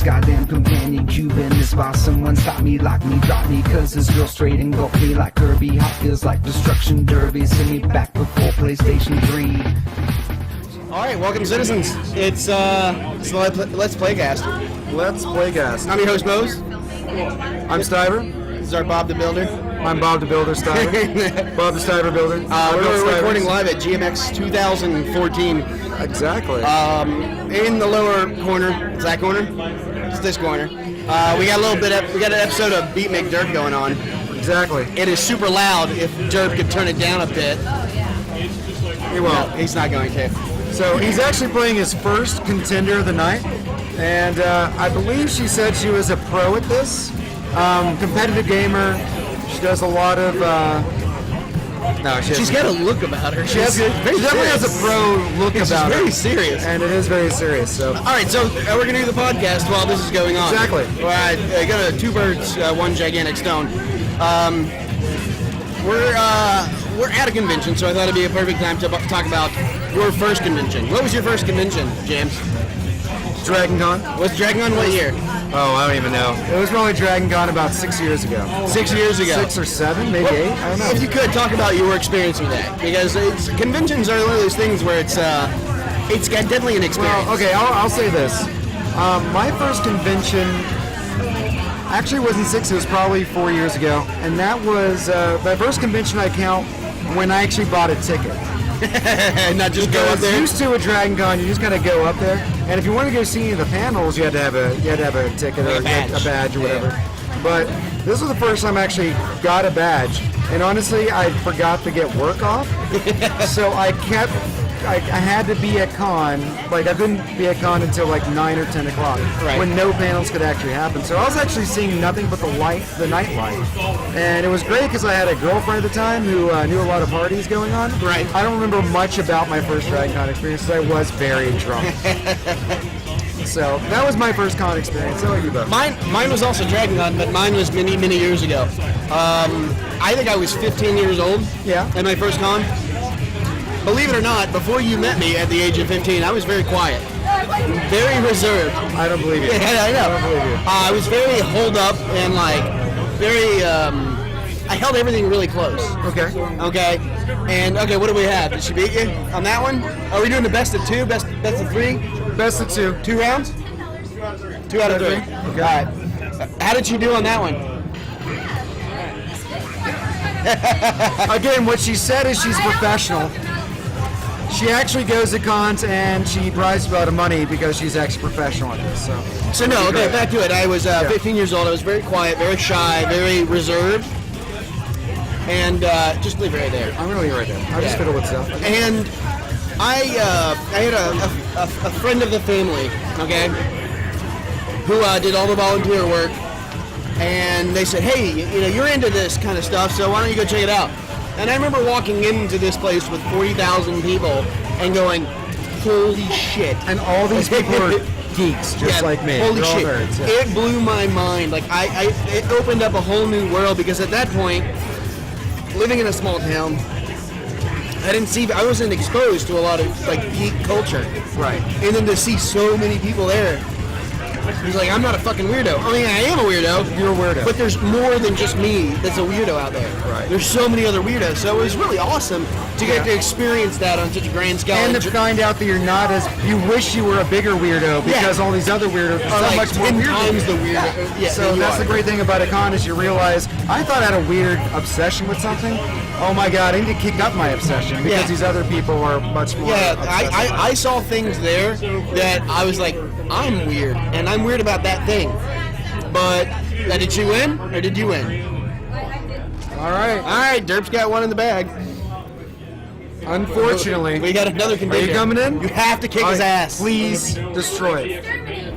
next goddamn companion. Cuban this boss, someone stop me, lock me, drop me, cause this girl straight engulf me like Kirby. Hot feels like destruction derby, send me back before PlayStation 3. Alright, welcome citizens. It's the Let's Playcast. Let's Playcast. I'm your host, Mose. I'm Stiver. This is our Bob the Builder. I'm Bob the Builder Stiver. Bob the Stiver Builder. We're recording live at GMX 2014. Exactly. In the lower corner. Is that corner? It's this corner. We got an episode of Beat Make Dirt going on. Exactly. It is super loud. If Derp could turn it down a bit. He won't. No, he's not going to. So he's actually playing his first contender of the night. And I believe she said she was a pro at this. Competitive gamer. She does a lot of... She's got a look about her. She definitely has a pro look about her. It's very serious. And it is very serious. So. All right, so we're going to do the podcast while this is going on. Exactly. All right, I got two birds, one gigantic stone. We're at a convention, so I thought it'd be a perfect time to talk about your first convention. What was your first convention, James? Dragon Con. Was Dragon Con what year? Oh, I don't even know. It was probably Dragon Con about 6 years ago. 6 years ago. 6 or 7, maybe 8. I don't know. If you could talk about your experience with that, because conventions are one of those things where it's got definitely an experience. Well, okay, I'll say this. My first convention actually wasn't 6. It was probably 4 years ago, and that was my first convention I count when I actually bought a ticket. Not just go up there. Used to a Dragon Con, you just kind of go up there, and if you want to go see any of the panels, you had to have a ticket or a badge or whatever. But this was the first time I actually got a badge, and honestly, I forgot to get work off, so I had to be at con. Like I couldn't be at con until like 9 or 10 o'clock, when no panels could actually happen. So I was actually seeing nothing but the night light, and it was great because I had a girlfriend at the time who knew a lot of parties going on. Right. I don't remember much about my first Dragon Con experience because I was very drunk. So that was my first con experience. How about you, Bo? Mine was also Dragon Con, but mine was many, many years ago. I think I was 15 years old. Yeah. At my first con. Believe it or not, before you met me at the age of 15, I was very quiet, very reserved. I don't believe you. Yeah, I know. I don't believe you. I was very holed up and like very. I held everything really close. Okay. Okay. And okay, what do we have? Did she beat you on that one? Are we doing the best of 2, best of 3? Best of 2. 2 rounds? 2 out of 3. Okay. All right. How did she do on that one? Again, what she said is she's professional. She actually goes to cons and she buys a lot of money because she's actually professional at this. So no, okay, back to it. I was 15 years old. I was very quiet, very shy, very reserved, and just leave it right there. I'm gonna leave it right there. I'll just fiddle with stuff. And I had a friend of the family, okay, who did all the volunteer work, and they said, hey, you're into this kind of stuff, so why don't you go check it out? And I remember walking into this place with 40,000 people and going, holy shit. And all these people are geeks, just like me. Holy shit. Nerds, yeah. It blew my mind. Like, it opened up a whole new world because at that point, living in a small town, I wasn't exposed to a lot of, like, geek culture. Right. And then to see so many people there, he's like, I'm not a fucking weirdo. I mean, I am a weirdo. You're a weirdo. But there's more than just me that's a weirdo out there. Right. There's so many other weirdos. So it was really awesome to get to experience that on such a grand scale. And to find out that you're not you wish you were a bigger weirdo because all these other weirdos are so like much more 10 weird. times the weirdo. Yeah, so that's the great thing about a con is you realize, I thought I had a weird obsession with something. Oh my God, I need to kick up my obsession because these other people are much more obsessive. I saw things there that I was like, I'm weird, and I'm weird about that thing. But did she win, or did you win? All right, Derp's got one in the bag. Unfortunately. We got another condition. Are you coming in? You have to kick his ass. Please destroy it.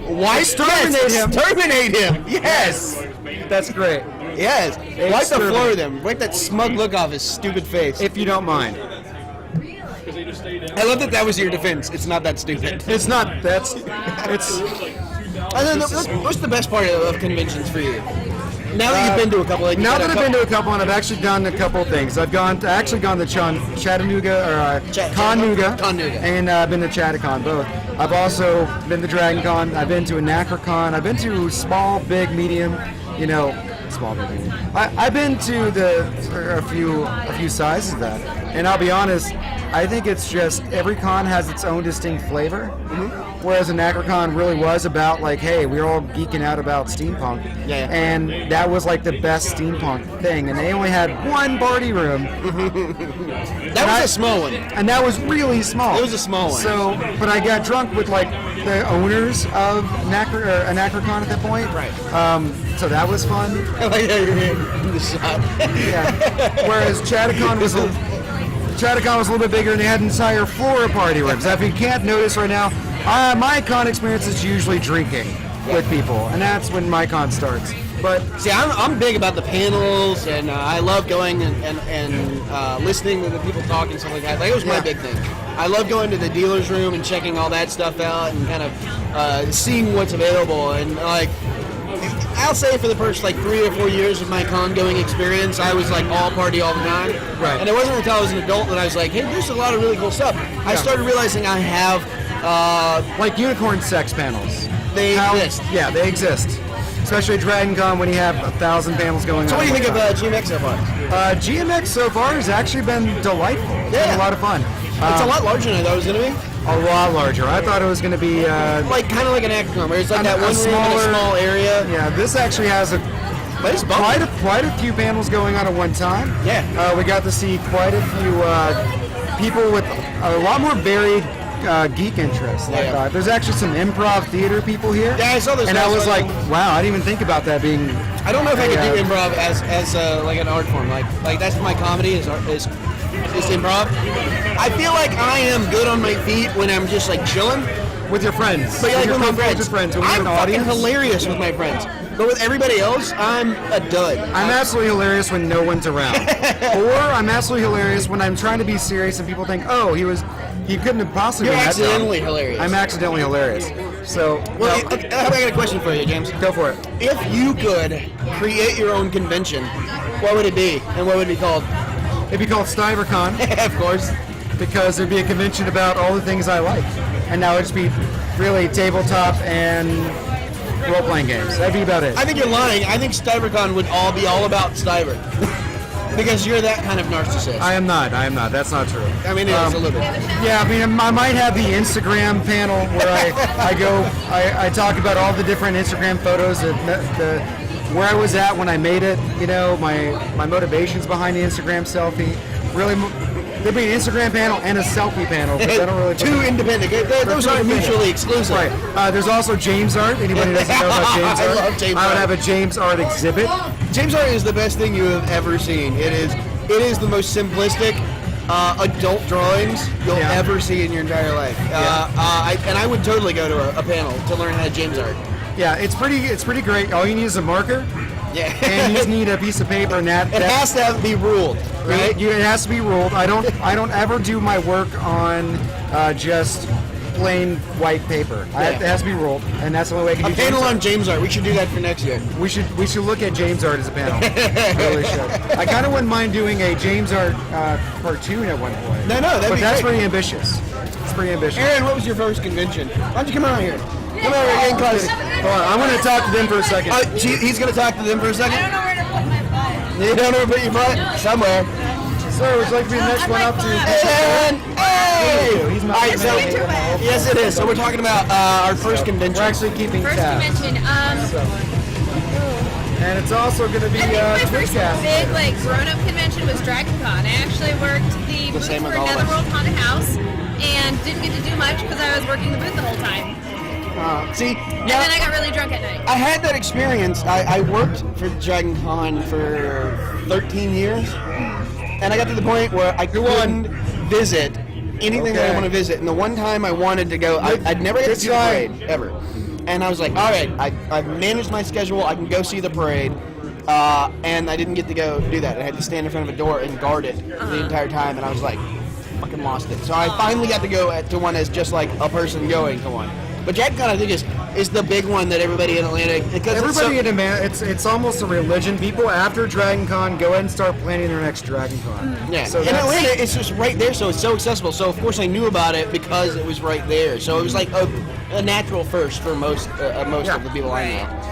Why exterminate him? Exterminate him! Yes! That's great. Yes. Wipe the floor with him. Wipe that smug look off his stupid face. If you don't mind. I love that was your defense. It's not that stupid. It's not. It's. And then what's the best part of conventions for you? Now that you've been to a couple, like, now that I've been to a couple, and I've actually done a couple things. I've actually gone to Chattanooga or Conooga, and I've been to Chattacon both. I've also been to Dragon Con. I've been to Anacrocon. I've been to small, big, medium. Small, big, medium. I've been to a few sizes of that, and I'll be honest. I think it's just every con has its own distinct flavor, whereas Anacrocon really was about like, hey, we were all geeking out about steampunk, and that was like the best steampunk thing, and they only had one party room. That was a small one. And that was really small. It was a small one. So, but I got drunk with like the owners of Anacrocon at that point. Right. So that was fun. Yeah. Whereas Chattacon was a little bit bigger, and they had an entire floor of party rooms. If you can't notice right now, my con experience is usually drinking with people, and that's when my con starts. But see, I'm big about the panels, and I love going and listening to the people talk and stuff like that. That was my big thing. I love going to the dealer's room and checking all that stuff out and kind of seeing what's available. And like, I'll say for the first like 3 or 4 years of my con-going experience, I was like all party all the time. Right. And it wasn't until I was an adult that I was like, hey, there's a lot of really cool stuff. I started realizing I have like unicorn sex panels. They exist. Yeah, they exist. Especially at Dragon Con when you have 1,000 panels going on. So what do you think of GMX so far? GMX so far has actually been delightful. It's been a lot of fun. It's a lot larger than I thought it was going to be. A lot larger. I thought it was going to be like kind of like an Acticom, where it's like that one room in a small area. Yeah, this actually has quite a few panels going on at one time. Yeah. We got to see quite a few people with a lot more varied geek interests. There's actually some improv theater people here. Yeah, I saw this. And I was like, wow, I didn't even think about that being. I don't know if I could do improv as like an art form. Like that's my comedy is improv. I feel like I am good on my feet when I'm just like chilling with your friends. But like with my friends, when I'm fucking hilarious with my friends. But with everybody else, I'm a dud. I'm absolutely hilarious when no one's around. Or I'm absolutely hilarious when I'm trying to be serious and people think, oh, he couldn't have possibly been that dumb. You're accidentally hilarious. I'm accidentally hilarious. So, well, I got a question for you, James. Go for it. If you could create your own convention, what would it be, and what would it be called? It'd be called StyverCon. Of course. Because it'd be a convention about all the things I like. And now it'd just be really tabletop and role-playing games. That'd be about it. I think you're lying. I think StyverCon would be all about Styver. Because you're that kind of narcissist. I am not. That's not true. I mean, it is a little bit. Yeah, I mean, I might have the Instagram panel where I talk about all the different Instagram photos, where I was at when I made it, my motivations behind the Instagram selfie. Really, there'd be an Instagram panel and a selfie panel, but I don't really... Two independent. Those aren't mutually exclusive. Right. There's also James Art. Anybody doesn't know about James Art? I love James Art. I would have a James Art exhibit. James Art is the best thing you have ever seen. It is the most simplistic adult drawings you'll ever see in your entire life. I would totally go to a panel to learn how to James Art. Yeah, it's pretty great. All you need is a marker. Yeah. And you just need a piece of paper, and that has to be ruled, right? It has to be ruled. I don't ever do my work on just plain white paper. It has to be ruled, and that's the only way I can do a panel on James Art. We should do that for next year. We should look at James Art as a panel. Really should. I kind of wouldn't mind doing a James Art cartoon at one point. No, that'd be that's great. pretty ambitious. It's pretty ambitious. Aaron, what was your first convention? Why don't you come out here? Come over here, getting close. Hold on, I'm going to talk to them for a second. He's going to talk to them for a second? I don't know where to put my butt. You don't know where to put your butt? Somewhere. Sir, would you like to be the next one up to... Hey! He's All right, so, yes, it is. So we're talking about our first convention. We're actually keeping First tabs. convention, And it's also going to be I think my first Playcast. big, grown-up convention was Dragon Con. I actually worked the booth same for with all of us. Netherworld Haunted House and didn't get to do much because I was working the booth the whole time. See, And then I got really drunk at night. I had that experience. I worked for Dragon Con for 13 years, and I got to the point where I couldn't visit anything that I want to visit. And the one time I wanted to go, I'd never get to see the parade, ever. And I was like, all right, I've managed my schedule. I can go see the parade. And I didn't get to go do that. I had to stand in front of a door and guard it the entire time, and I was like, fucking lost it. So I finally got to go to one as just like a person going to one. But Dragon Con, I think, is the big one that everybody in Atlanta... Everybody in Atlanta, it's almost a religion. People after Dragon Con go ahead and start planning their next Dragon Con. Yeah, so in Atlanta, it's just right there, so it's so accessible. So, of course, I knew about it because it was right there. So it was like a natural first for most of the people I know.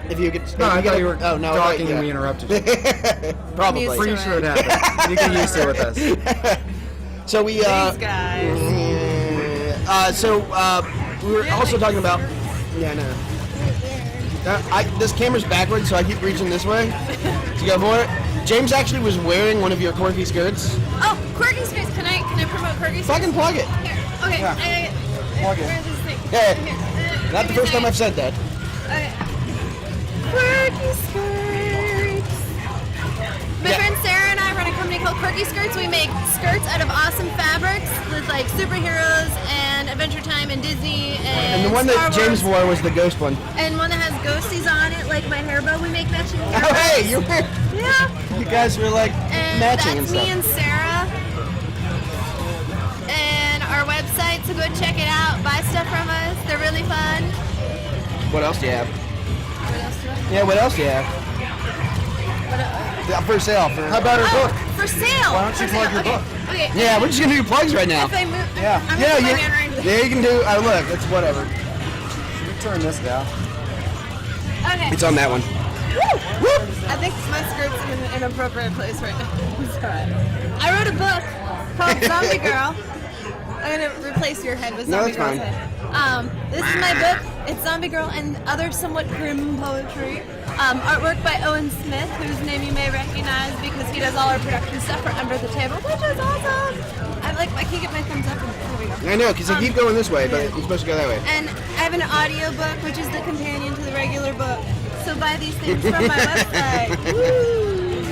If you could... No, I thought you were talking yeah. and we interrupted you. Probably. Pretty sure it happened. You can use it with us. So we... These guys. We were also talking about... Yeah, no. This camera's backwards, so I keep reaching this way to go for it. James actually was wearing one of your quirky skirts. Oh, quirky skirts. Can I promote quirky skirts? Fucking plug it. Here. Okay. Yeah. Plug it. Where's this thing? Yeah. Here. Not the first time I've said that. Okay. Quirky skirts. My friend Sarah and I run a company called Quirky Skirts. We make skirts out of awesome fabrics with like superheroes and Adventure Time and Disney and the one Star that James Wars. wore was the ghost one. And one that has ghosties on it, like my hair bow. We make matching hair Oh, bows. hey, you were... Yeah. You guys were like And matching and that's stuff. me and Sarah. And our website, so go check it out. Buy stuff from us. They're really fun. What else do you have? What else do I have? Yeah, what else do you have? Yeah, for sale. How about her book? For sale. Why don't you For plug sale. your Okay. book? Okay. Yeah, we're just gonna do plugs right now. If I move, Yeah. I'm Yeah, gonna you put my hand right you can do. Look, it's whatever. Let me turn this down. Okay. It's on that one. I think my skirt's in an inappropriate place right now. It's alright. I wrote a book called Zombie Girl. I'm gonna replace your head with No, Zombie that's Girl's fine. head. This is my book. It's Zombie Girl and other somewhat grim poetry. Artwork by Owen Smith, whose name you may recognize because he does all our production stuff for Under the Table, which is awesome. I can't get my thumbs up. There we go. I know, because I keep going this way, but you're supposed to go that way. And I have an audio book, which is the companion to the regular book. So buy these things from my website. Woo!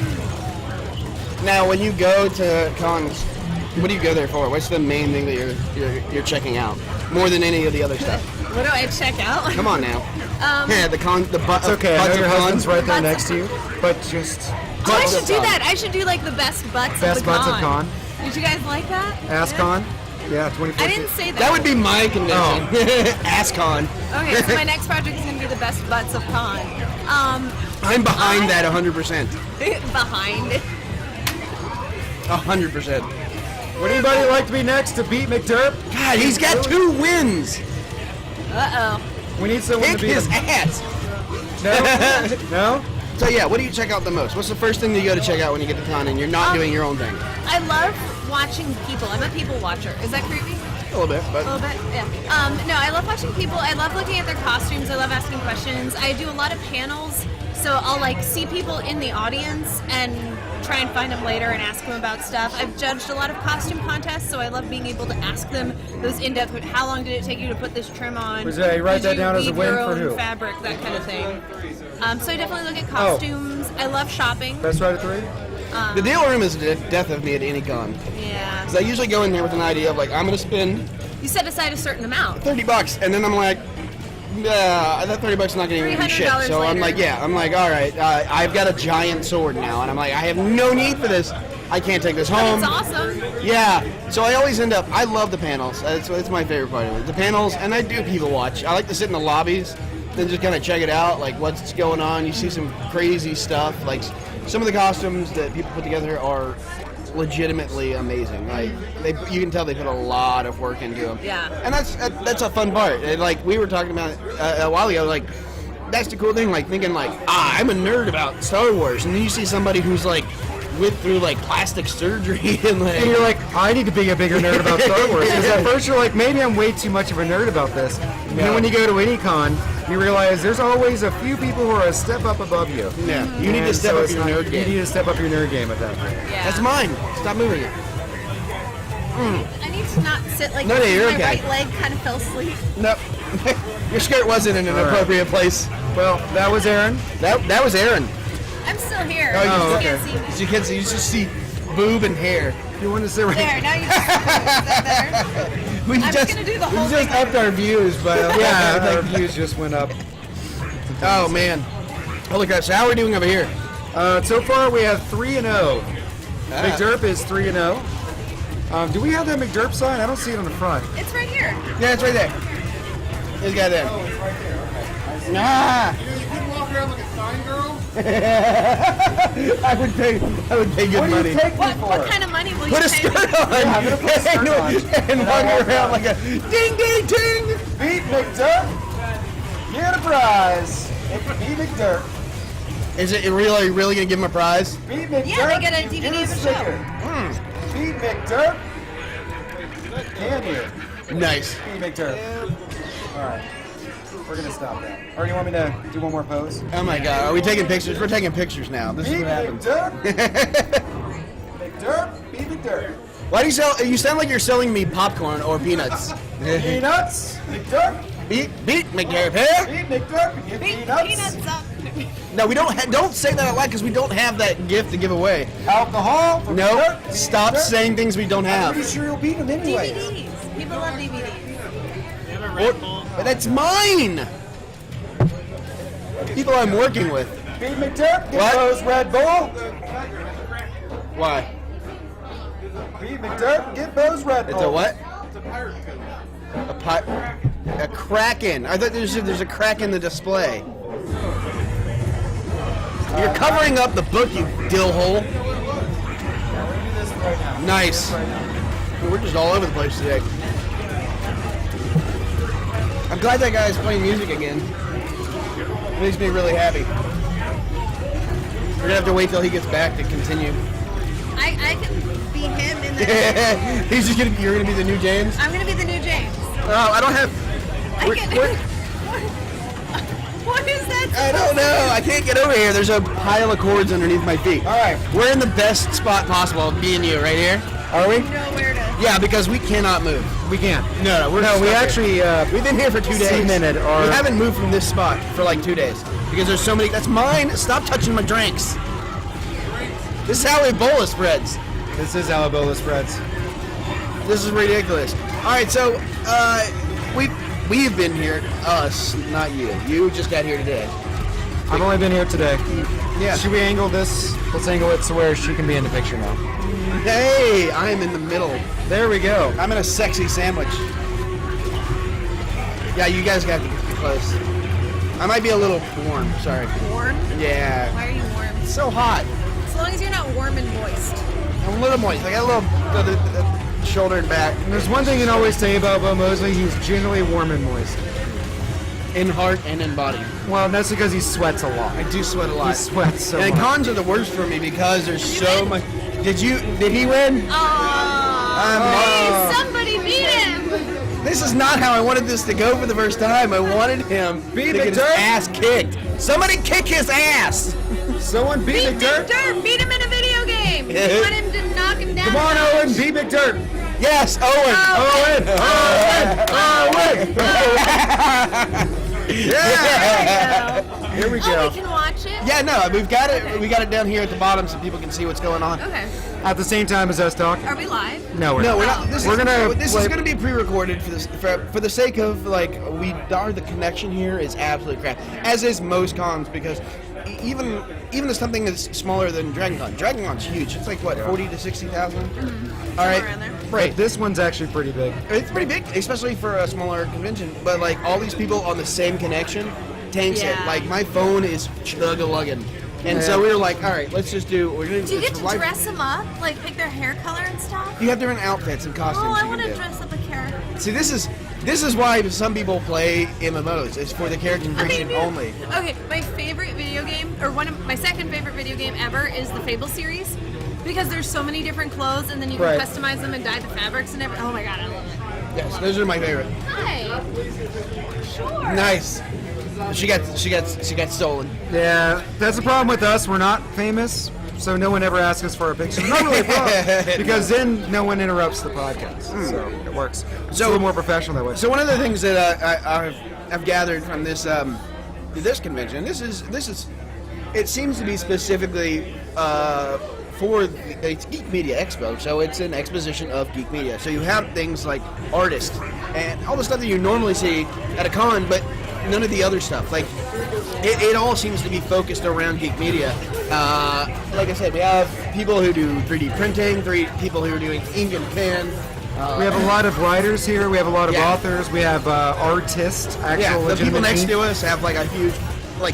Now, when you go to cons, what do you go there for? What's the main thing that you're checking out more than any of the other stuff? What do I check out? Come on now. Yeah, the butt. It's okay. I know your husband's right there Butts next to you, but just Oh, I Butts should of do con. that. I should do like the best butts best of the butts con. of con. Did you guys like that? Ask Yeah. con. Yeah, 24. I didn't say that. That would be my convention. AskCon. Okay, so my next project is going to be the best butts of con. I'm behind that 100%. Behind. 100%. Would anybody like to be next to beat McDurp? God, he's got 2 wins. Uh-oh. We need someone Kick to beat his him. ass. No? No? So yeah, what do you check out the most? What's the first thing that you go to check out when you get to con and you're not doing your own thing? I love watching people. I'm a people watcher. Is that creepy? A little bit, A but little bit, yeah. No, I love watching people. I love looking at their costumes. I love asking questions. I do a lot of panels, so I'll like see people in the audience and try and find them later and ask them about stuff. I've judged a lot of costume contests, so I love being able to ask them those in-depth. How long did it take you to put this trim on? Was that- you write Did that you down as a weave win your for own who? Fabric, that kind of thing. So I definitely look at Oh. costumes. I love shopping. Best right at 3? the deal room is the death of me at any con. Yeah. Because I usually go in there with an idea of like, I'm going to spend You set aside a certain amount. $30, and then I'm like, that $30 is not going to even do shit. $300 So I'm later. like, all right, I've got a giant sword now, and I'm like, I have no need for this. I can't take this home. It's awesome. Yeah, so I always end up, I love the panels. That's my favorite part of it. The panels, and I do people watch. I like to sit in the lobbies, then just kind of check it out, like what's going on. You see some crazy stuff. Like some of the costumes that people put together are legitimately amazing. Like you can tell they put a lot of work into them. Yeah. And that's a fun part. And, like we were talking about a while ago, like that's the cool thing. Like thinking like, I'm a nerd about Star Wars, and then you see somebody who's like went through like plastic surgery and like. And you're like, I need to be a bigger nerd about Star Wars. Because at first you're like, maybe I'm way too much of a nerd about this. And then when you go to any con, you realize there's always a few people who are a step up above you. Yeah, you need to And step so up it's your not- nerd You game. need to step up your nerd game at that point. Yeah. That's mine. Stop moving it. I need to not sit like No, this. you're My okay. right leg kind of fell asleep. Nope. Your skirt wasn't in an All right. appropriate place. Well, that was Aaron. That was Aaron. I'm still here. Oh, you oh, just okay. can't see me. As you can see, you just see boob and hair. You want to sit right There, now you just is that better? We I'm just gonna do the whole thing. upped our views, but Yeah, our views just went up. Oh man. Holy crap! So how are we doing over here? So far we have 3-0. Big Derp is 3-0. Do we have that McDerp sign? I don't see it on the front. It's right here. Yeah, it's right there. This guy there. Oh, it's right there. Okay. Nah. You couldn't walk around like a sign girl? I would pay good What do money. you take me for? What kind of money will Put you a pay skirt me? on. Yeah, I'm gonna put a skirt on. And walk around like a ding, ding, ding. Beat McDerp. Get a prize. Beat McDerp. Is it really gonna give him a prize? Beat McDerp. Yeah, they get a DVD of the show. Beat McDerp. Can you? Nice. Beat McDerp. All right. We're gonna stop that. Or do you want me to do one more pose? Oh my God, are we taking pictures? We're taking pictures now. This is Beat what happens. McDerp. McDerp. Beat McDerp. Why do you sell? You sound like you're selling me popcorn or peanuts. Peanuts. McDerp. Beat McDerp here. Beat McDerp. Get peanuts. Peanuts up. No, we don't say that a lot because we don't have that gift to give away. Alcohol. For No, McDerp. stop McDerp. saying things we don't I'm have. pretty sure you'll beat him anyway. DVDs. People love DVDs. But that's mine. People I'm working with. Beat McDerp. Get What? those Red Bull. Why? Beat McDerp. Get those Red Bull. It's a what? A kraken. I thought there's a crack in the display. You're covering up the book, you dill hole. Nice. We're just all over the place today. I'm glad that guy's playing music again. It makes me really happy. We're gonna have to wait till he gets back to continue. I can be him in the. You're gonna be the new James? I'm gonna be the new James. Oh, I don't have. I can. What is that? I don't know. I can't get over here. There's a pile of cords underneath my feet. All right. We're in the best spot possible, me and you, right here. Are we? Nowhere to. Yeah, because we cannot move. We can't. No, we're No, we stuck actually here. We've been here for 2 days. cemented our- We haven't moved from this spot for like 2 days because there's so many. That's mine. Stop touching my drinks. This is how Ebola spreads. This is how Ebola spreads. This is ridiculous. All right, so we've been here. Us, not you. You just got here today. I've only been here today. Yeah. Should we angle this? Let's angle it to where she can be in the picture now. Hey, I am in the middle. There we go. I'm in a sexy sandwich. Yeah, you guys got to get close. I might be a little warm. Sorry. Warm? Yeah. Why are you warm? It's so hot. As long as you're not warm and moist. I'm a little moist. I got a little the shoulder and back. And there's one thing you can always say about Bo Mosley, he's generally warm and moist. In heart and in body. Well, that's because he sweats a lot. I do sweat a lot. He sweats so and much. cons are the worst for me because there's so much. Did he win? Oh, somebody beat him. This is not how I wanted this to go for the first time. I wanted him to get his McDerp. ass kicked. Somebody kick his ass! Someone beat Beat McDerp. McDerp. Beat him in a video game. Yeah. You want him to knock him down. Come on, Owen, beat McDerp. Yes, Owen! Yeah. Here we Oh, go. we can watch it. Yeah, no, we got it down here at the bottom so people can see what's going on. Okay. At the same time as us talking. Are we live? No, we're No, not. we're not. This is play- going to be pre-recorded for the sake of the connection here is absolute crap. As is most cons because even something that's smaller than DragonCon. DragonCon's huge. It's like what 40 to 60,000. All right, around there. right. This one's actually pretty big. It's pretty big, especially for a smaller convention. But like all these people on the same connection tanks it. Yeah. Like my phone is chug-a-lugging. And so we were like, all right, let's just do. We're gonna. Do you get it's to live- dress them up? Like pick their hair color and stuff? You have different outfits and costumes. Oh, I you want can to do. dress up a character. See, this is why some people play MMOs. It's for the character creation only. Okay, my favorite video game, or my second favorite video game ever, is the Fable series, because there's so many different clothes, and then you can Right. customize them and dye the fabrics and everything. Oh my god, I love it. Yes, those are my favorite. Hi. Sure. Nice. She got stolen. Yeah, that's the problem with us. We're not famous, so no one ever asks us for our pictures. Not really a problem, because then no one interrupts the podcast, so it works. It's a little more professional that way. So one of the things that I've gathered from this convention, this is it seems to be specifically it's Geek Media Expo, so it's an exposition of geek media. So you have things like artists and all the stuff that you normally see at a con, but none of the other stuff. Like it all seems to be focused around geek media. Like I said, we have people who do 3D printing, people who are doing ink and pen. We have a lot of writers here. We have a lot of Yeah. authors. We have artists. Actual Yeah, the people legitimate next ink. to us have like a huge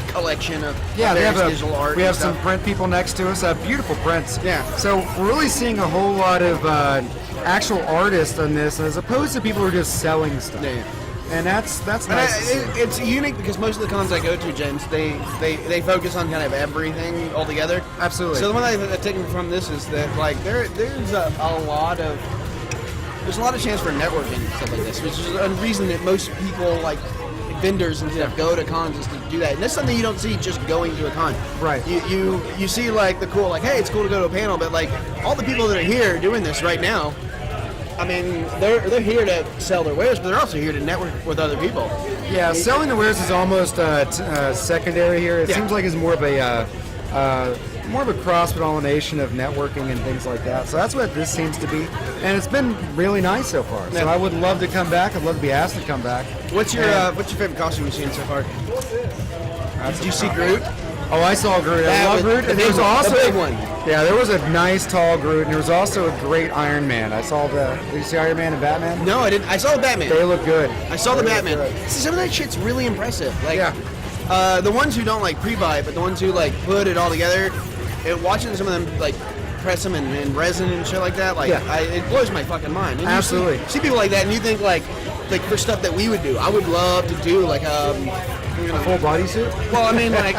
collection of Yeah, various digital art. we and have stuff. some print people next to us. Beautiful prints. Yeah. So we're really seeing a whole lot of actual artists on this, as opposed to people who are just selling stuff. Yeah. And that's And nice. to see. it's unique because most of the cons I go to, James, they focus on kind of everything altogether. Absolutely. So the one I've taken from this is that like there's a lot of chance for networking and stuff like this, which is a reason that most people like vendors and stuff go to cons is to do that. And that's something you don't see just going to a con. Right. You see like the cool, like, hey, it's cool to go to a panel, but like all the people that are here doing this right now, I mean, they're here to sell their wares, but they're also here to network with other people. Yeah, selling the wares is almost secondary here. It Yeah. seems like it's more of a cross-pollination of networking and things like that. So that's what this seems to be, and it's been really nice so far. So Yeah. I would love to come back. I'd love to be asked to come back. What's your favorite costume you've seen so far? Did you see Groot? Oh, I saw Groot. I That love was Groot. the And there was big one, also the big one. Yeah, there was a nice tall Groot, and there was also a great Iron Man. I saw Did you see Iron Man and Batman? No, I didn't. I saw the Batman. They look good. I saw the They look Batman. good. See, some of that shit's really impressive. Like, Yeah. the ones who don't like pre-buy, but the ones who like put it all together, watching some of them like press them in resin and shit like that, like Yeah. it blows my fucking mind. And you Absolutely. see people like that, and you think like for stuff that we would do, I would love to do like Full bodysuit. well, I mean, like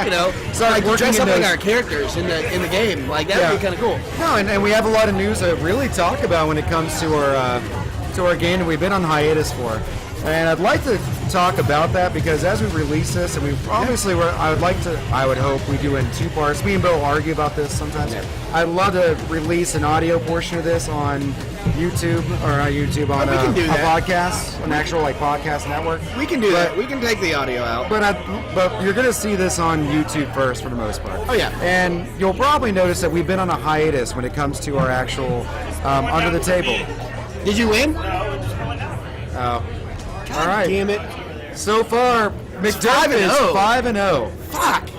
Sorry, like to working dress in up like those- our characters in the game, like that would Yeah. be kind of cool. No, and we have a lot of news to really talk about when it comes to our game that we've been on hiatus for. And I'd like to talk about that because as we release this, and we obviously I would hope we do in 2 parts. Me and Bo argue about this sometimes. Yeah. I'd love to release an audio portion of this on YouTube, or not YouTube, on we can do a that. podcast, an actual podcast network. We can do But- that. We can take the audio out. But you're going to see this on YouTube first for the most part. Oh, yeah. And you'll probably notice that we've been on a hiatus when it comes to our actual under the table. Did you win? All right. Damn it! So far, McDuff is 5-0. 5-0. Fuck.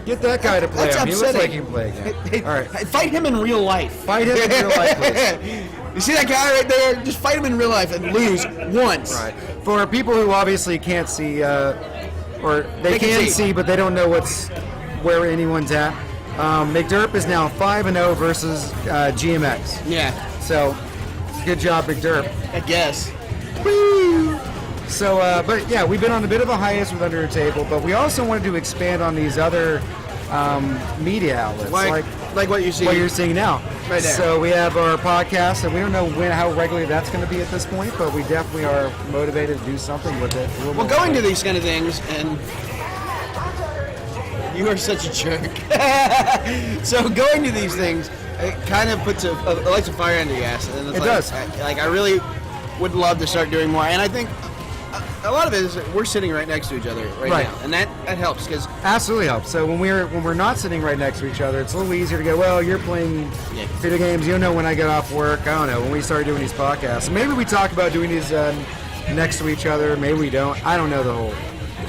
Get that guy to play That's him. He looks upsetting. like he can play again. Hey, All right. fight him in real life. Fight him in real life, please. You see that guy right there? Just fight him in real life and lose once. Right. For people who obviously can't see, or they They can can see. see, but they don't know where anyone's at. McDurp is now 5-0 versus GMX. Yeah, So, good job, McDurp. I guess. So, but yeah, we've been on a bit of a hiatus with Under the Table, but we also wanted to expand on these other media outlets, Like what you see. what you're seeing now. Right there. So we have our podcast, and we don't know how regularly that's going to be at this point, but we definitely are motivated to do something with it. Well, going to these kind of things, and you are such a jerk. So going to these things, it kind of puts lights a fire under your ass. And it's It like, does. I really would love to start doing more, and I think a lot of it is that we're sitting right next to each other right Right. now, and that helps because Absolutely helps. So when we're not sitting right next to each other, it's a little easier to go, well, you're playing Yeah. video games, you know when I get off work, I don't know, when we start doing these podcasts. Maybe we talk about doing these next to each other, maybe we don't. I don't know the whole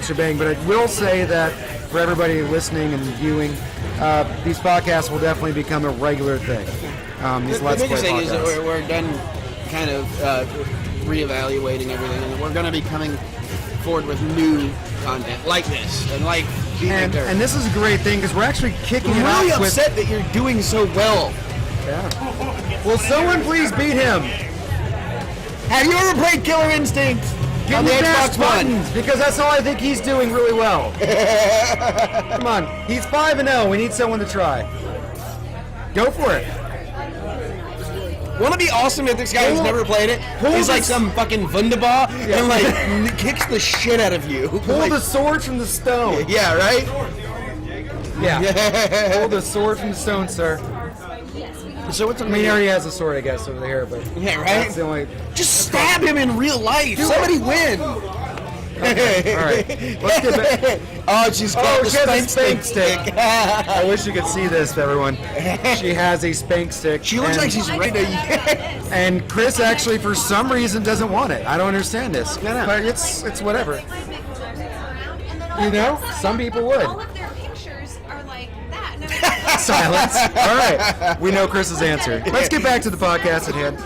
shebang, but I will say that for everybody listening and viewing, these podcasts will definitely become a regular thing. These the Let's Play biggest thing is that podcasts. we're done kind of reevaluating everything, and we're going to be coming forward with new content like this and like And this is a great thing because we're actually kicking I'm it really off with. upset that you're doing so well. Yeah. Will someone please beat him? Have you ever played Killer Instinct Give on me the dash Xbox One? buttons because that's all I think he's doing really well. Come on, he's 5-0. We need someone to try. Go for it. Wouldn't it be awesome if this guy who's never played it is like some fucking Wunderbar and like kicks the shit out of you? Pull Like- the sword from the stone. Yeah, right? Yeah. Pull the sword from the stone, sir. So what's I mean, he already has a sword, I guess, over there, but Yeah, right? that's the only. Just stab him in real life. Somebody win. All right. Let's get back. Oh, she's got Oh, the she has a spank spank stick. I wish you could see this, everyone. She has a spank stick. She looks and- like she's ready to. And Chris actually, for some reason, doesn't want it. I don't understand this. No. But it's whatever. You know, some people would. All of their pictures are like that. No, Silence. All right. We know Chris's answer. Let's get back to the podcast at hand.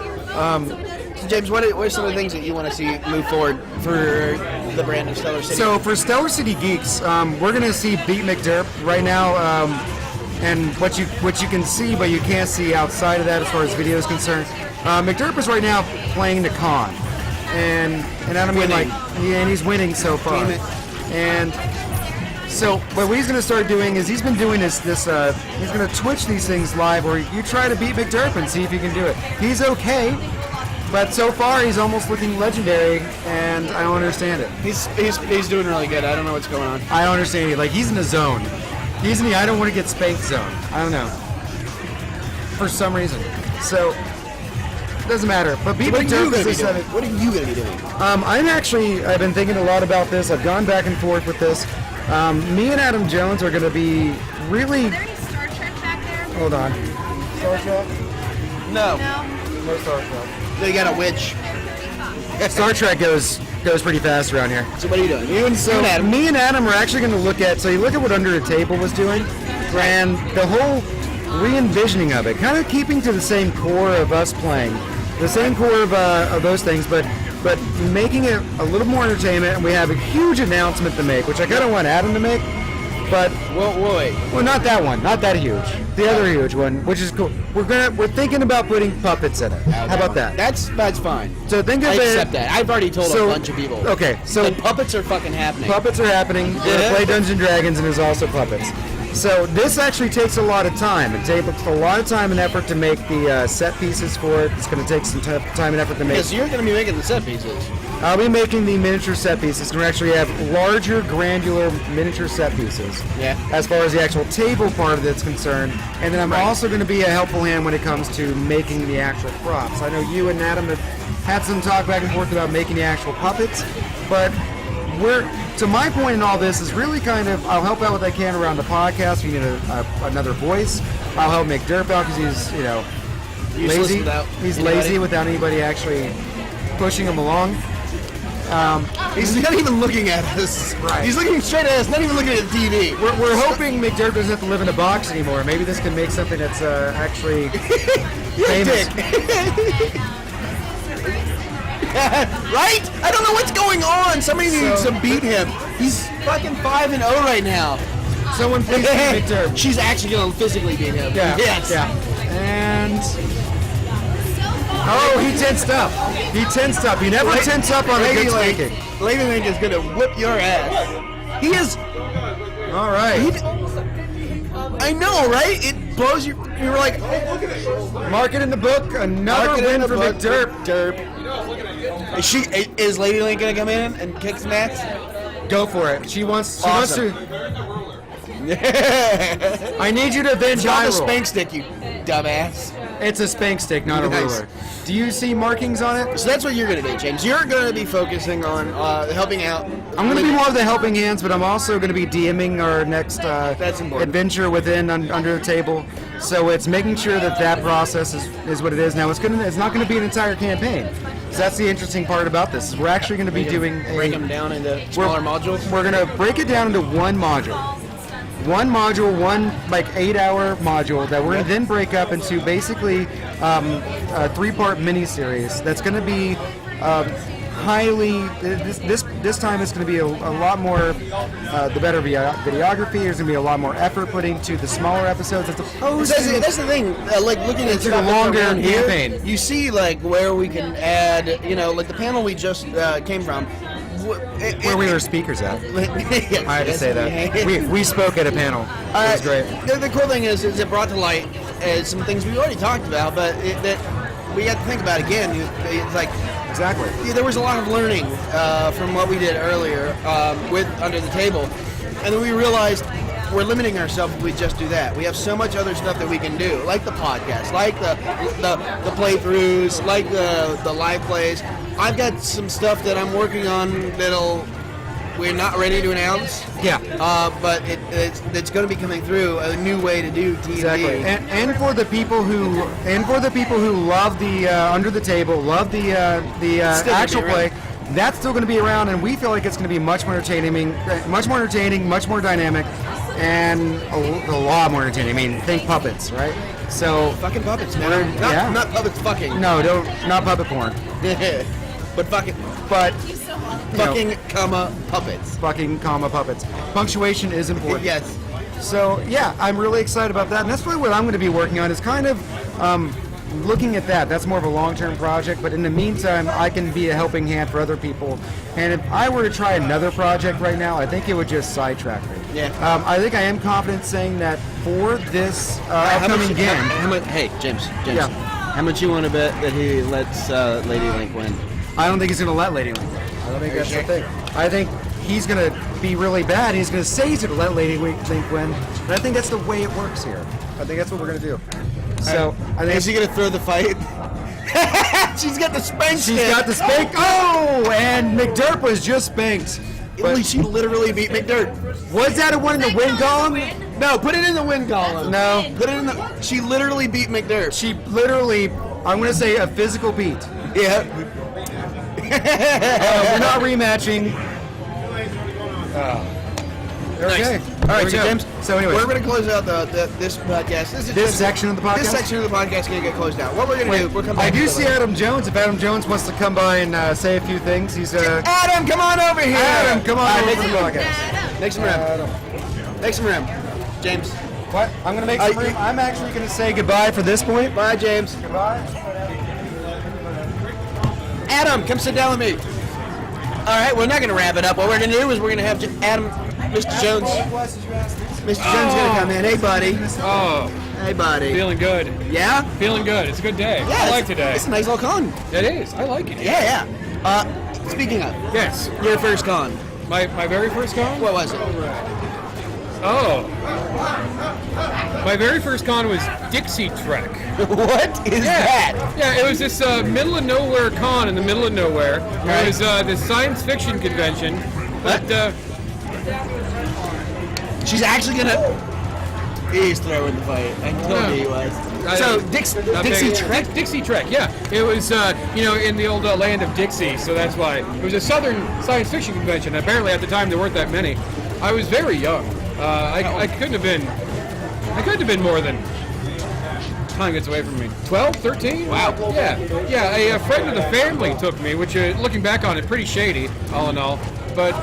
So James, what are some of the things that you want to see move forward for the brand of Stellar City? So for Stellar City Geeks, we're going to see Beat McDerp right now. And what you can see, but you can't see outside of that as far as video is concerned. McDerp is right now playing the con. And I don't mean like, yeah, and he's winning so far. And so what he's going to start doing is he's been doing this he's going to Twitch these things live where you try to beat McDerp and see if you can do it. He's okay, but so far he's almost looking legendary, and I don't understand it. He's doing really good. I don't know what's going on. I don't understand it. Like, he's in the zone. He's in the I don't want to get spanked zone. I don't know. For some reason. So, doesn't matter. But beat McDerp is this. What are you going to be doing? I've been thinking a lot about this. I've gone back and forth with this. Me and Adam Jones are going to be really... Are there any Star Trek back there? Hold on. Star Trek? No. No Star Trek. They got a witch. Star Trek goes pretty fast around here. So what are you doing? You and Adam. Me and Adam are actually going to look at... So you look at what Under the Table was doing, and the whole re-envisioning of it, kind of keeping to the same core of us playing, the same core of those things, but making it a little more entertainment. And we have a huge announcement to make, which I kind of want Adam to make. But wait. Well, not that one, not that huge. The other huge one, which is cool. We're thinking about putting puppets in it. How about that? That's fine. So think of I it. accept that. I've already told a bunch of people. Okay, so the puppets are fucking happening. Puppets are happening. We're gonna play Dungeons and Dragons, and there's also puppets. So this actually takes a lot of time. It takes a lot of time and effort to make the set pieces for it. It's going to take some time and effort to make. Because you're going to be making the set pieces. I'll be making the miniature set pieces. We're actually have larger, granular miniature set pieces. Yeah. As far as the actual table part of it's concerned, and then I'm also going to be a helpful hand when it comes to making the actual props. I know you and Adam have had some talk back and forth about making the actual puppets, but to my point in all this is really kind of, I'll help out what I can around the podcast. We need another voice. I'll help McDerp out because he's, lazy. He's lazy without anybody actually pushing him along. He's not even looking at us. Right. He's looking straight at us, not even looking at the TV. We're hoping McDerp doesn't have to live in a box anymore. Maybe this can make something that's actually famous. Right? I don't know what's going on. Somebody needs to beat him. He's fucking 5-0 right now. Someone please beat McDerp. She's actually going to physically beat him. Yeah. Yes. Yeah. And... Oh, he tensed up. He tensed up. He never tense up on a good spanking. Lady Link is going to whip your ass. He is... All right. I know, right? It blows you. You're like, oh, look at it. Mark it in the book. Another win for McDerp. Is Lady Link gonna come in and kick some ass? Go for it. She wants Awesome. to. I need you to avenge It's not my a rule. spank stick, you dumbass. It's a spank stick, not a Nice. ruler. Do you see markings on it? So that's what you're gonna do, James. You're gonna be focusing on helping out. I'm going to be more of the helping hands, but I'm also going to be DMing our next That's important. adventure within Under the Table. So it's making sure that process is what it is. Now it's not going to be an entire campaign. So that's the interesting part about this. Is we're actually going to be break them down into smaller modules. We're going to break it down into one module. One 8-hour module that we're going to then break up into basically a 3-part mini-series that's going to be this time it's going to be a lot more the better videography. There's going to be a lot more effort put into the smaller episodes as opposed to That's the thing, like looking at the stuff longer around here, campaign. you see like where we can add, like the panel we just came from. where we were speakers at. Yes, I had to say that. We spoke at a panel. It was great. The cool thing is it brought to light some things we already talked about, but that we had to think about again. It's like Exactly. there was a lot of learning from what we did earlier with Under the Table, and then we realized we're limiting ourselves if we just do that. We have so much other stuff that we can do, like the podcast, like the playthroughs, like the live plays. I've got some stuff that I'm working on we're not ready to announce. Yeah. But it's going to be coming through a new way to do TV. Exactly. And for the people who love the Under the Table, love the actual play, that's still going to be around, and we feel like it's going to be much more entertaining, much more dynamic, and a lot more entertaining. I mean, think puppets, right? So Fucking puppets, man. Not puppets fucking. No, not puppet porn. But fucking. But Fucking, comma, puppets. Fucking, comma, puppets. Punctuation is important. Yes. So, yeah, I'm really excited about that. And that's really what I'm going to be working on is kind of looking at that. That's more of a long-term project. But in the meantime, I can be a helping hand for other people. And if I were to try another project right now, I think it would just sidetrack me. Yeah. I think I am confident saying that for this upcoming game... Hey, James. Yeah. How much you want to bet that he lets Lady Link win? I don't think he's going to let Lady Link win. I don't think that's the thing. I think he's going to be really bad. He's going to say he's going to let Lady Link win. And I think that's the way it works here. I think that's what we're going to do. So, I think is he going to throw the fight? She's got the spank. She's got the spank. Oh, and McDirt was just spanked. But she literally beat McDirt. Was that a one in the win column? No, put it in the win column. No. Put it in the... She literally beat McDirt. She literally, I'm going to say a physical beat. Yeah. We're not rematching. Okay. All right, so James. So anyway, we're going to close out this podcast. This section of the podcast. This section of the podcast is going to get closed out. What we're going to do? We'll come back. I do see Adam Jones. If Adam Jones wants to come by and say a few things, he's. Adam, come on over here. Adam, come on over to the podcast. Make some room. Make some room. James. What? I'm going to make some room. I'm actually going to say goodbye for this point. Bye, James. Goodbye. Adam, come sit down with me. All right, we're not going to wrap it up. What we're going to do is we're going to have Adam, Mr. Jones. Mr. Jones is going to come in. Hey, buddy. Oh. Hey, buddy. Feeling good. Yeah? Feeling good. It's a good day. Yeah, I like today. It's a nice little con. It is. I like it. Yeah. Speaking of. Yes. Your first con. My very first con? What was it? Oh. My very first con was Dixie Trek. What is that? Yeah, it was this middle of nowhere con in the middle of nowhere. Right. It was this science fiction convention. But she's actually gonna. He's throwing the fight. I told you he was. So Dixie Trek. Dixie Trek. Yeah, it was in the old land of Dixie, so that's why it was a Southern science fiction convention. Apparently, at the time there weren't that many. I was very young. I couldn't have been. I couldn't have been more than. Time gets away from me. 12, 13? Wow. Yeah. A friend of the family took me, which, looking back on it, pretty shady, all in all. But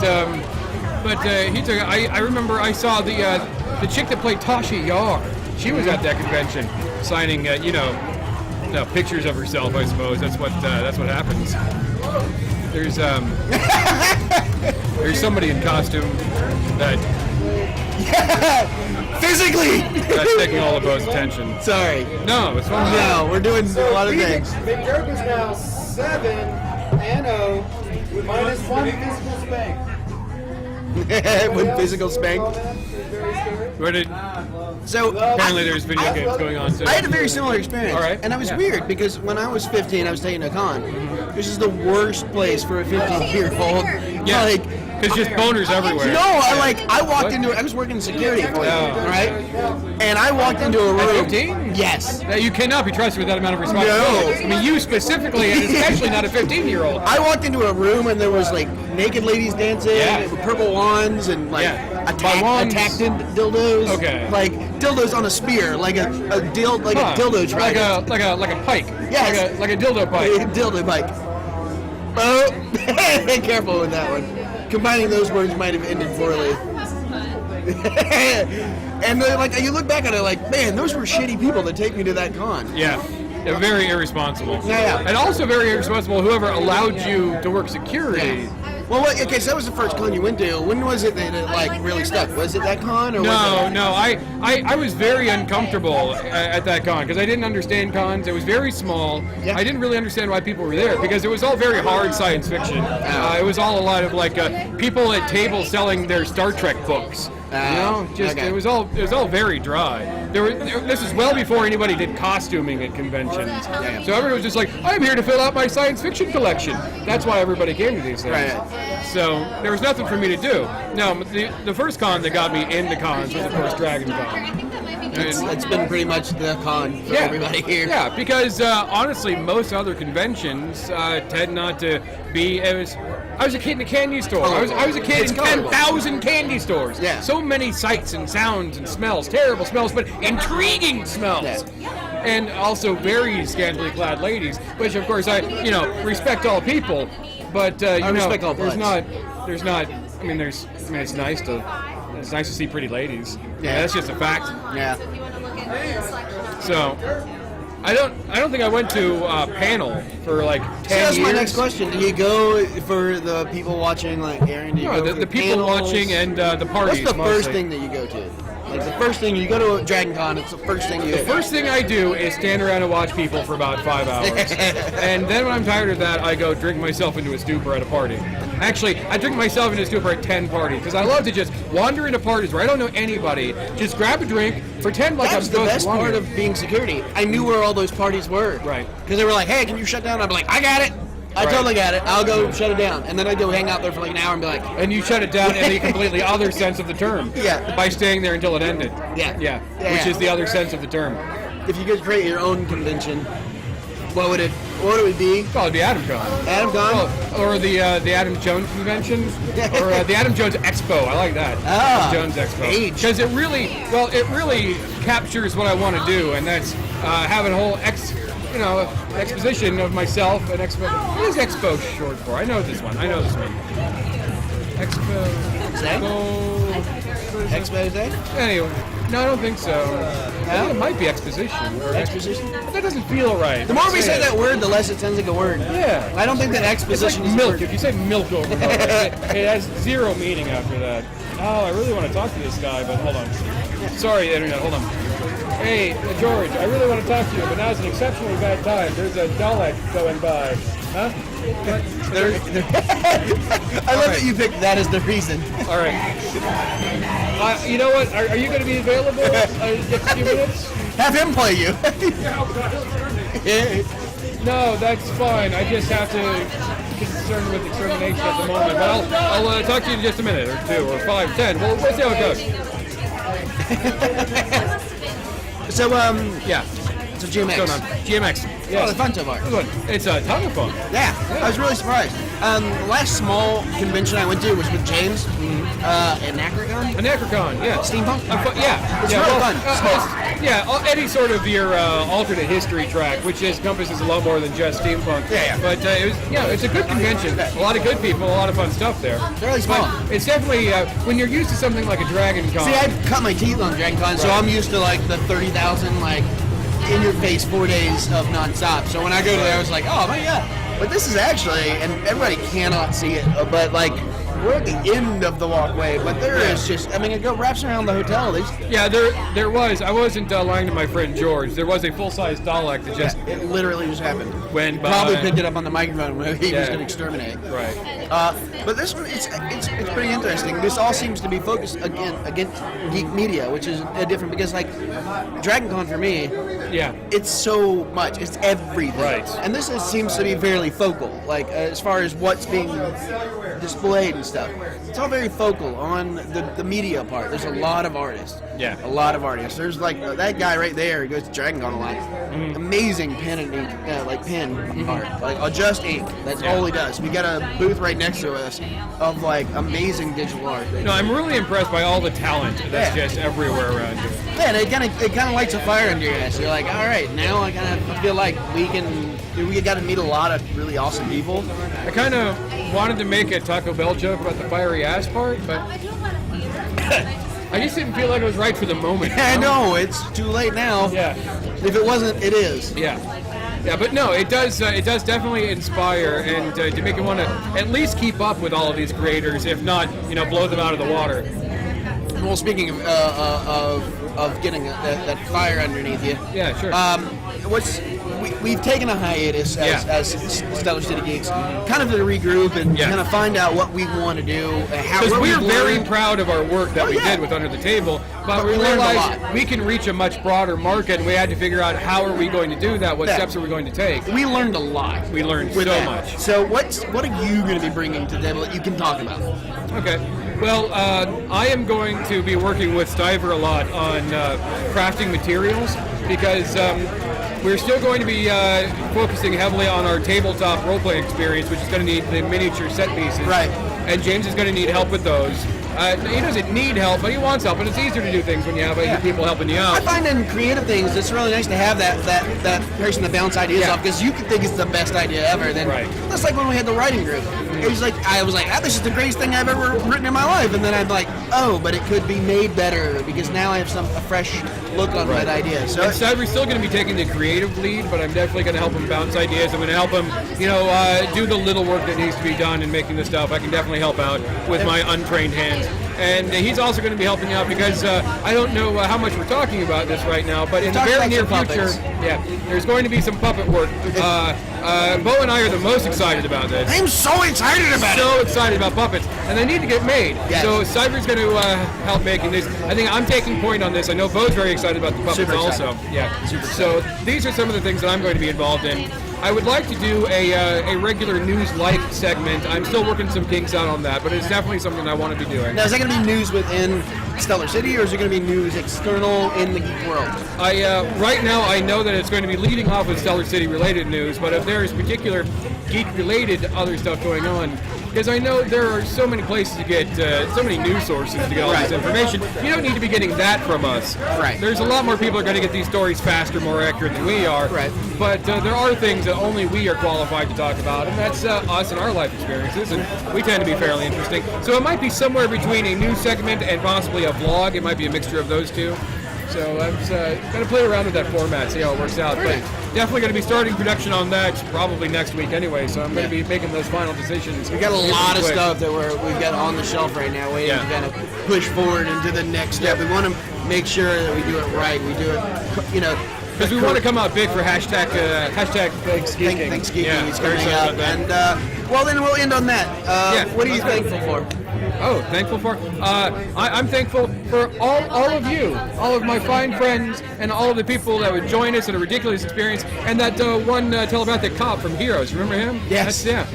he took. I remember I saw the chick that played Tasha Yar. She was at that convention, signing pictures of herself. I suppose that's what happens. There's there's somebody in costume that. Physically! That's taking all of Bo's attention. Sorry. No, it's fine. No, we're doing a lot of things. McDirt is now 7-0 with minus 1 physical spank. With physical spank. Where did? So Apparently there's video games going on too. I had a very similar experience. All right. And I was weird because when I was 15, I was taking a con. This is the worst place for a 15-year-old. Yeah. Like, it's just boners everywhere. no, I walked into it. I was working security for them, right? And I walked into a room. At 15? Yes. You cannot be trusted with that amount of responsibility. No. I mean, you specifically, and especially not a 15-year-old. I walked into a room and there was like naked ladies dancing with purple wands and like attacked dildos. Okay. Like dildos on a spear, like a dildo trident. Like a pike. Yes. Like a dildo pike. A dildo pike. Oh, careful with that one. Combining those words might have ended poorly. And like you look back at it like, man, those were shitty people that take me to that con. Yeah. They're very irresponsible. Yeah. And also very irresponsible whoever allowed you to work security. Well, okay, so that was the first con you went to. When was it that it like really stuck? Was it that con or No. I was very uncomfortable at that con because I didn't understand cons. It was very small. Yeah. I didn't really understand why people were there because it was all very hard science fiction. It was all a lot of like people at tables selling their Star Trek books. It was all very dry. This was well before anybody did costuming at conventions. So everyone was just like, I'm here to fill out my science fiction collection. That's why everybody came to these things. Right. So there was nothing for me to do. No, the first con that got me into cons was the first Dragon Con. It's been pretty much the con for everybody here. Yeah, because honestly, most other conventions tend not to be as... I was a kid in a candy store. I was a kid in 10,000 candy stores. Yeah. So many sights and sounds and smells. Terrible smells, but intriguing smells. Yeah. And also very scantily clad ladies, which of course I, respect all people. But respect all it's nice to see pretty ladies. Yeah, that's just a fact. Yeah. So, I don't think I went to a panel for like 10 years. That's my next question. Do you go for the people watching, like Aaron? No, the people watching and the parties. What's the mostly. first thing that you go to? Like the first thing you go to a Dragon Con, it's the first thing you do. The first thing I do is stand around and watch people for about 5 hours. And then when I'm tired of that, I go drink myself into a stupor at a party. Actually, I drink myself into a stupor at 10 parties because I love to just wander into parties where I don't know anybody, just grab a drink, pretend like That's I'm the supposed best to part of being security. I knew where all those parties were. Right. Because they were like, hey, can you shut down? I'm like, I got it. I totally got it. I'll go shut it down. And then I go hang out there for like an hour and be like... And you shut it down in the completely other sense of the term. Yeah. By staying there until it ended. Yeah. Which is the other sense of the term. If you could create your own convention, what would it be? Oh, it'd be AdamCon. AdamCon? Or the Adam Jones convention. Or the Adam Jones Expo. I like that. Adam Jones Expo. Because it really captures what I want to do, and that's have a whole exposition of myself. What is Expo short for? I know this one. Expose? Anyway, no, I don't think so. I think it might be exposition. Exposition? But that doesn't feel right. The more we say that word, the less it sounds like a word. Yeah. I don't think that exposition it's like is milk. a word. If you say milk over and over, it has zero meaning after that. Oh, I really want to talk to this guy, but hold on. Sorry, Internet, hold on. Hey, George, I really want to talk to you, but now's an exceptionally bad time. There's a Dalek going by. Huh? I love that you picked that as the reason. All right. You know what? Are you going to be available in just a few minutes? Have him play you. No, that's fine. I just have to get concerned with extermination at the moment. But I'll talk to you in just a minute, or 2, or 5, 10. We'll see how it goes. So, Yeah. So GMX. What's going on? GMX. Yes. Oh, it's fun so far. It's a ton of fun. Yeah, I was really surprised. The last small convention I went to was with James in Anachricon. Anachricon, yeah. Steampunk? It's really fun. Any sort of your alternate history track, which encompasses a lot more than just steampunk. Yeah. But it's a good convention. A lot of good people, a lot of fun stuff there. It's really small. But it's definitely when you're used to something like a Dragon Con. See, I cut my teeth on Dragon Con, so I'm used to like the 30,000 in your face 4 days of nonstop. So when I go to there, I was like, oh my god. But this is actually, and everybody cannot see it, but we're at the end of the walkway, but there is just, it wraps around the hotel. There was. I wasn't lying to my friend George. There was a full-size Dalek that just... It literally just happened. Went by. Probably picked it up on the microphone when he was going to exterminate. Right. But this one, it's pretty interesting. This all seems to be focused, again, against geek media, which is different because, Dragon Con for me, it's so much. It's everything. Right. And this seems to be fairly focal, as far as what's being displayed and stuff. It's all very focal on the media part. There's a lot of artists. Yeah. A lot of artists. There's that guy right there who goes to Dragon Con a lot. Mm-hmm. Amazing pen and ink, pen art. Just ink. That's all he does. We got a booth right next to us of amazing digital art. No, I'm really impressed by all the talent that's just everywhere around here. Yeah, and it kind of lights a fire under your ass. You're like, all right, now I kind of feel like we got to meet a lot of really awesome people. I kind of wanted to make a Taco Bell joke about the fiery ass part, but I just didn't feel like it was right for the moment. I know, it's too late now. Yeah. If it wasn't, it is. Yeah. Yeah, but no, it does definitely inspire and to make you want to at least keep up with all of these creators, if not, blow them out of the water. Well, speaking of of getting that fire underneath you. Yeah, sure. We've taken a hiatus as Stellar City Geeks, kind of to regroup and kind of find out what we want to do. Because we're very proud of our work that we did with Under the Table, but we realized we can reach a much broader market, and we had to figure out how are we going to do that, what steps are we going to take. We learned a lot. We learned so much. So what are you going to be bringing to the table that you can talk about? Okay. Well, I am going to be working with Stiver a lot on crafting materials, because we're still going to be focusing heavily on our tabletop role-playing experience, which is going to need the miniature set pieces. Right. And James is going to need help with those. He doesn't need help, but he wants help, and it's easier to do things when you have people helping you out. I find in creative things, it's really nice to have that person to bounce ideas off, because you can think it's the best idea ever. Then that's like when we had the writing group. It was like, I was like, this is the greatest thing I've ever written in my life, and then I'm like, oh, but it could be made better, because now I have a fresh look on that idea. So Stiver's still going to be taking the creative lead, but I'm definitely going to help him bounce ideas. I'm going to help him, do the little work that needs to be done in making the stuff. I can definitely help out with my untrained hands. And he's also going to be helping out because I don't know how much we're talking about this right now, but in the very near future, there's going to be some puppet work. Bo and I are the most excited about this. I'm so excited about it. So excited about puppets, and they need to get made. Yes. So Stiver's going to help making this. I think I'm taking point on this. I know Bo's very excited about the puppets also. Yeah. So these are some of the things that I'm going to be involved in. I would like to do a regular news-like segment. I'm still working some kinks out on that, but it's definitely something I want to be doing. Now, is that going to be news within Stellar City, or is it going to be news external in the geek world? Right now, I know that it's going to be leading off with Stellar City-related news, but if there is particular geek-related other stuff going on, because I know there are so many places to get, so many news sources to get all this information. You don't need to be getting that from us. Right. There's a lot more people are going to get these stories faster, more accurate than we are. Right. But there are things that only we are qualified to talk about, and that's us and our life experiences, and we tend to be fairly interesting. So it might be somewhere between a news segment and possibly a vlog. It might be a mixture of those two. So I'm just going to play around with that format, see how it works out. But definitely going to be starting production on that probably next week anyway, so I'm going to be making those final decisions. We got a lot of stuff that we've got on the shelf right now waiting to kind of push forward into the next step. We want to make sure that we do it right. We do it, because we want to come out big for hashtag Thanksgiving. Thanksgiving is coming up. And, well, then we'll end on that. What are you thankful for? Oh, thankful for? I'm thankful for all of you, all of my fine friends, and all of the people that would join us in a ridiculous experience, and that one telepathic cop from Heroes. Remember him? Yes. Yeah,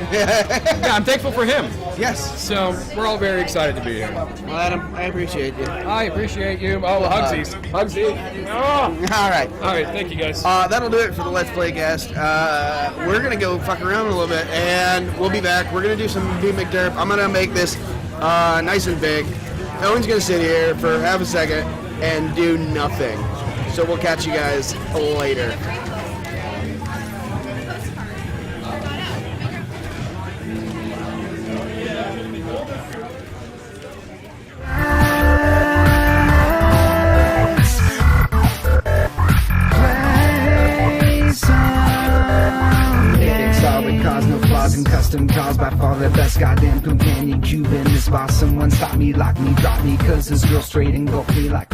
I'm thankful for him. Yes. So we're all very excited to be here. Well, Adam, I appreciate you. I appreciate you. Oh, hugsies. Oh. All right. Thank you, guys. That'll do it for the Let's Playcast. We're going to go fuck around a little bit, and we'll be back. We're going to do some Beat McDerp. I'm going to make this nice and big. Owen's going to sit here for half a second and do nothing. So we'll catch you guys later. And custom cars, by far the best goddamn companion. Cuban is boss. Someone stop me, lock me, drop me, cause this girl straight engulfed me like